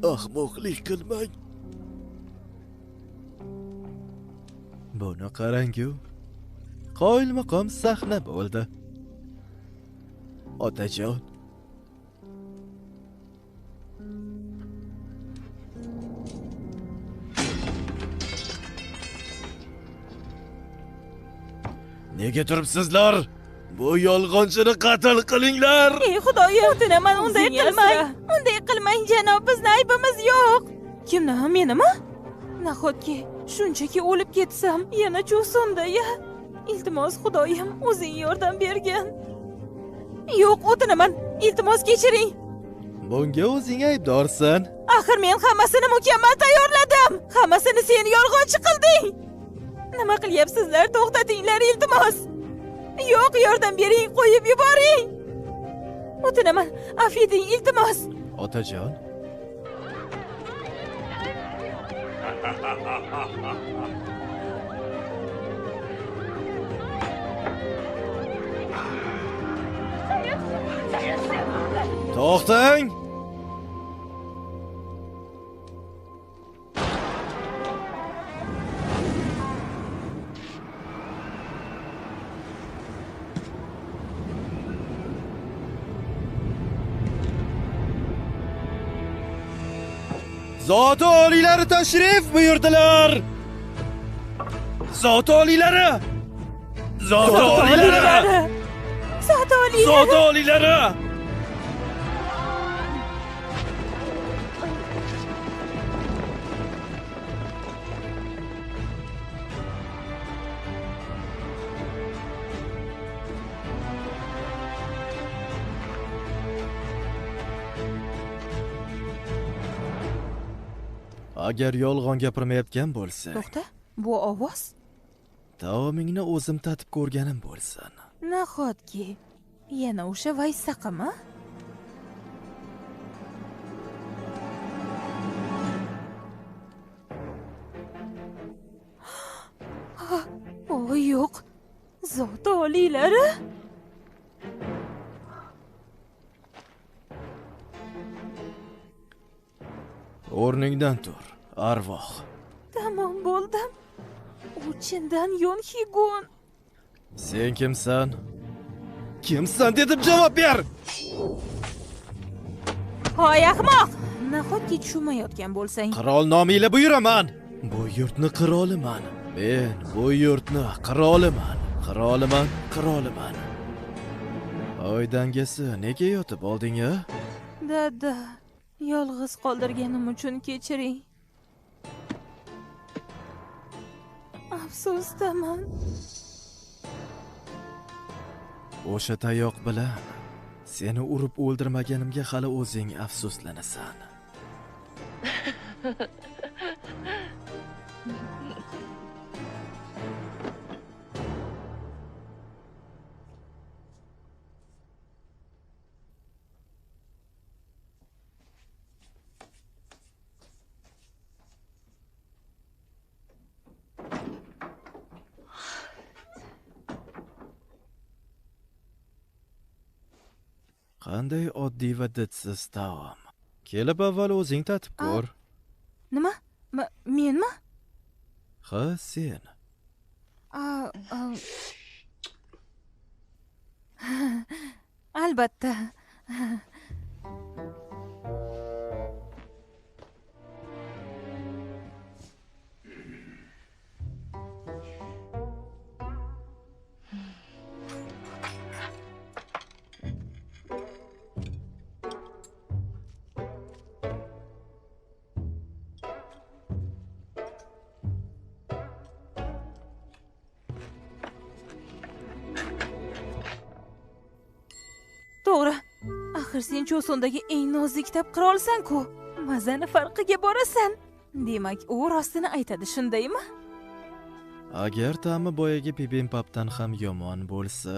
ahmoqlik qilmang. Buni qarang-ku. Qoyilmaqom sahna bo'ldi. Otajon. Nega turibsizlar? Bu yolg'onchini qatl qilinglar. Ey Xudoyim, o'tinaman, unday qilmang. Unday qilmang, janob, bizning aybimiz yo'q. Kimni? Menimi? Nahotki shunchaki o'lib ketsam, yana cho'ssamda-ya. Iltimos, Xudoyim, o'zing yordam bergin. Yo'q, o'tinaman. Iltimos kechiring. Bunga o'zing aybdorsan. Axir men hammasini mukammal tayyorladim. Hammasini sen yolg'onchi qilding. Nima qilyapsizlar? To'xtatinglar, iltimos. Yo'q, yordam bering, qo'yib yuboring. O'tinaman, afv eting, iltimos. Otajon. To'xtang. Zot oliylari tashrif buyurdilar. Zot oliylari. Zot oliylari. Zot oliylari. Zot oliylari. Agar yolg'on gapirmayotgan bo'lsa, To'xta, bu ovoz taomingni o'zim tatib ko'rganim bo'lsin. nahotki yana o'sha Vaysaqimi? O yo'q. Zot oliylari. O'rningdan tur, arvoh. Tamom bo'ldim. U chindan Yon Higun. Sen kimsan? Kimsan dedim, javob ber. Hoy ahmoq! Nahotki tushunmayotgan bo'lsang. Qirol nomingla buyuraman. Bu yurtni qiroliman. Men bu yurtni qiroliman. Qiroliman. Oy dangasi, nega yotib olding-a? Dada, yolg'iz qoldirganim uchun kechiring. Afsusdaman. O'sha tayoq bilan seni urib o'ldirmaganimga hali o'zing afsuslanasan. Qanday oddiy va didsiz taom. Kelib avval o'zing tatib ko'r. Nima? Menmi? Ha, sen. Albatta. To'g'ri. Axir sen cho'sondagi eng nozik kitap qirolsan-ku. Mazani farqiga borasan. Demak, u rostini aytadi, shundaymi? Agar ta'mi boyagi bibimbapdan ham yomon bo'lsa,